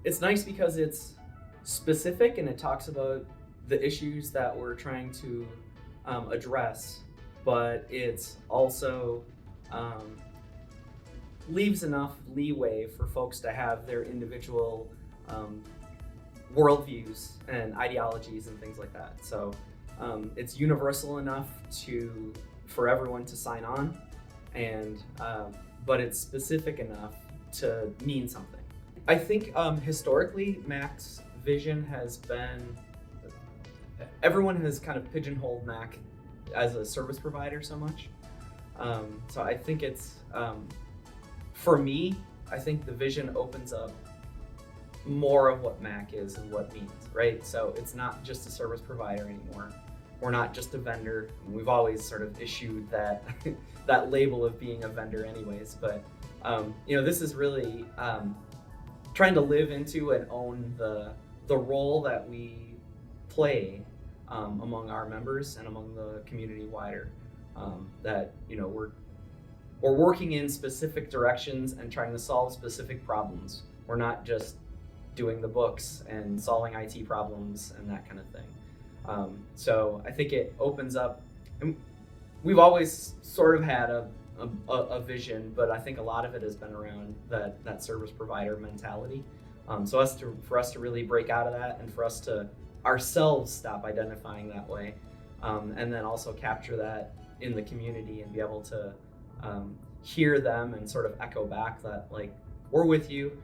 It's nice because it's specific and it talks about the issues that we're trying to address, but it's also um, leaves enough leeway for folks to have their individual um, worldviews and ideologies and things like that. So it's universal enough to for everyone to sign on, and but it's specific enough to mean something. I think historically, Mac's vision has been everyone has kind of pigeonholed Mac as a service provider so much. So I think it's for me. I think the vision opens up more of what Mac is and what it means, right? So it's not just a service provider anymore. We're not just a vendor. We've always sort of issued that that label of being a vendor, anyways. But this is really trying to live into and own the role that we play among our members and among the community wider. That we're working in specific directions and trying to solve specific problems. We're not just doing the books and solving IT problems and that kind of thing. So I think it opens up. And we've always sort of had a vision, but I think a lot of it has been around that service provider mentality. So for us to really break out of that, and for us to ourselves stop identifying that way, and then also capture that in the community and be able to hear them and sort of echo back that, like, we're with you.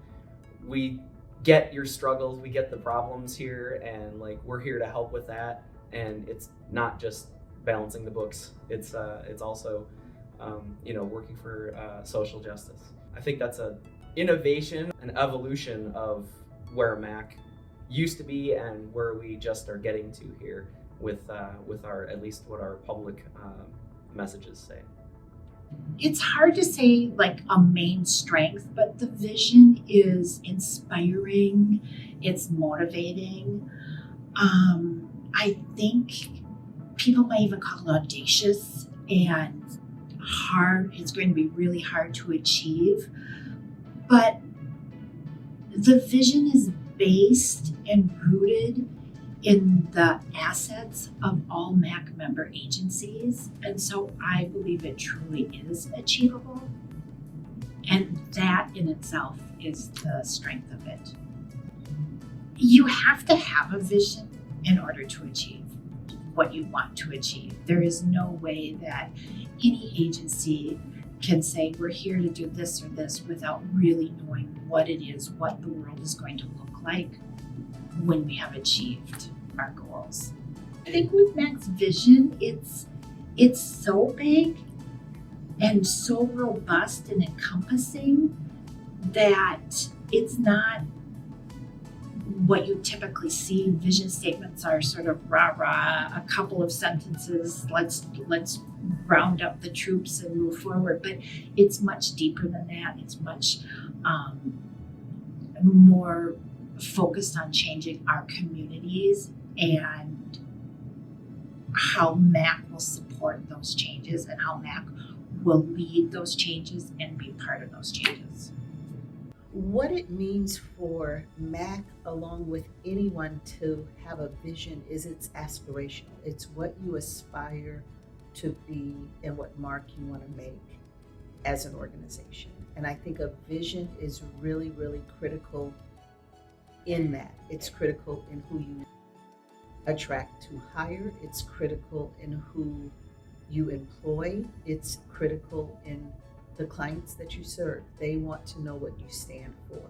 We get your struggles, we get the problems here, and like we're here to help with that. And it's not just balancing the books, it's also working for social justice. I think that's a innovation, an evolution of where Mac used to be and where we just are getting to here with our, at least what our public messages say. It's hard to say like a main strength, but the vision is inspiring, it's motivating. I think people might even call it audacious and hard. It's going to be really hard to achieve, but the vision is based and rooted in the assets of all MAC member agencies. And so I believe it truly is achievable. And that in itself is the strength of it. You have to have a vision in order to achieve what you want to achieve. There is no way that any agency can say, we're here to do this or this, without really knowing what it is, what the world is going to look like when we have achieved our goals. I think with Mac's vision, it's so big and so robust and encompassing that it's not what you typically see. Vision statements are sort of rah-rah, a couple of sentences, let's round up the troops and move forward. But it's much deeper than that. It's much more focused on changing our communities and how MAC will support those changes and how MAC will lead those changes and be part of those changes. What it means for MAC, along with anyone, to have a vision is it's aspirational. It's what you aspire to be and what mark you want to make as an organization. And I think a vision is really, really critical in that. It's critical in who you attract to hire. It's critical in who you employ. It's critical in the clients that you serve. They want to know what you stand for.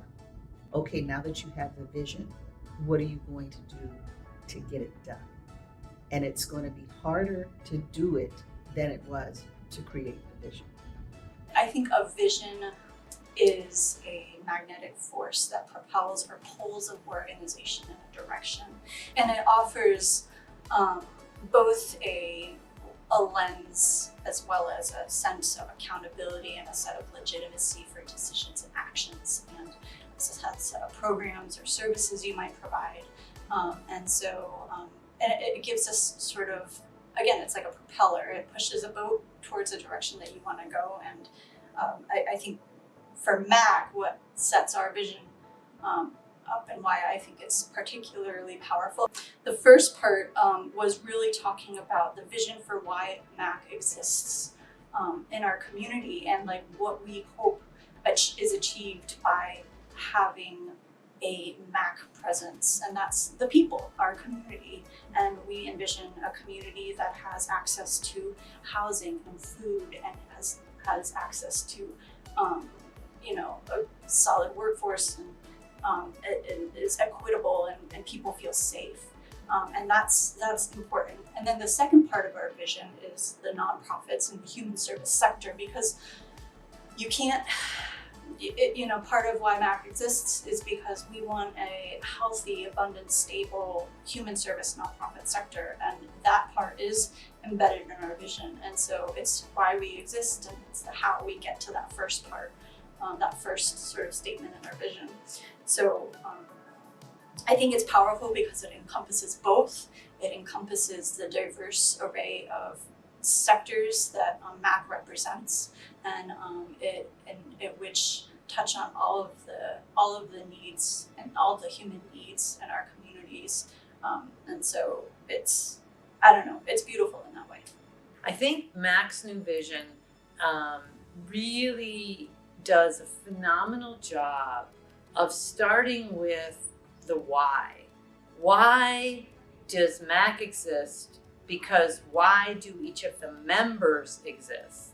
Okay, now that you have the vision, what are you going to do to get it done? And it's going to be harder to do it than it was to create the vision. I think a vision is a magnetic force that propels or pulls an organization in a direction. And it offers both a lens as well as a sense of accountability and a set of legitimacy for decisions and actions. And this has programs or services you might provide. And it gives us sort of, again, it's like a propeller. It pushes a boat towards a direction that you want to go. And I think for MAC, what sets our vision up and why I think it's particularly powerful. The first part was really talking about the vision for why MAC exists in our community, and like what we hope is achieved by having a MAC presence, and that's the people, our community. And we envision a community that has access to housing and food, and has access to a solid workforce, and it is equitable, and people feel safe. And that's important. And then the second part of our vision is the nonprofits and the human service sector, because you can't, part of why MAC exists is because we want a healthy, abundant, stable human service nonprofit sector, and that part is embedded in our vision. And so it's why we exist, and it's how we get to that first part, that first sort of statement in our vision. So I think it's powerful because it encompasses both. It encompasses the diverse array of sectors that MAC represents, and which touch on all of the needs and all the human needs in our communities. And so it's beautiful in that way. I think MAC's new vision really does a phenomenal job of starting with the why. Why does MAC exist? Because why do each of the members exist?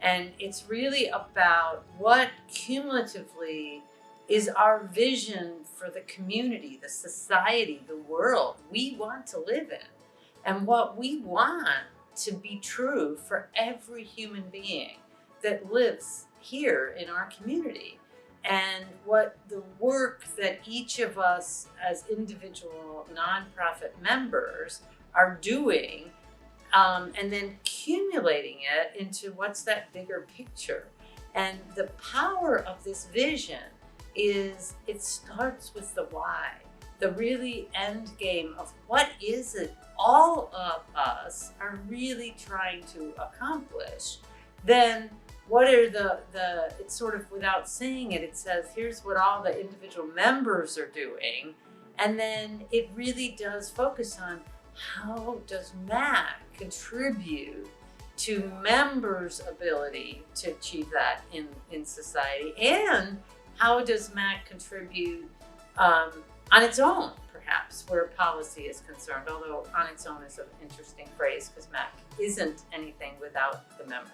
And it's really about what cumulatively is our vision for the community, the society, the world we want to live in, and what we want to be true for every human being that lives here in our community. And what the work that each of us as individual nonprofit members are doing, and then accumulating it into what's that bigger picture. And the power of this vision is it starts with the why, the really end game of what is it all of us are really trying to accomplish. Then what are it's sort of without saying it, it says, here's what all the individual members are doing. And then it really does focus on how does MAC contribute to members' ability to achieve that in society? And how does MAC contribute on its own, perhaps, where policy is concerned? Although on its own is an interesting phrase, because MAC isn't anything without the members.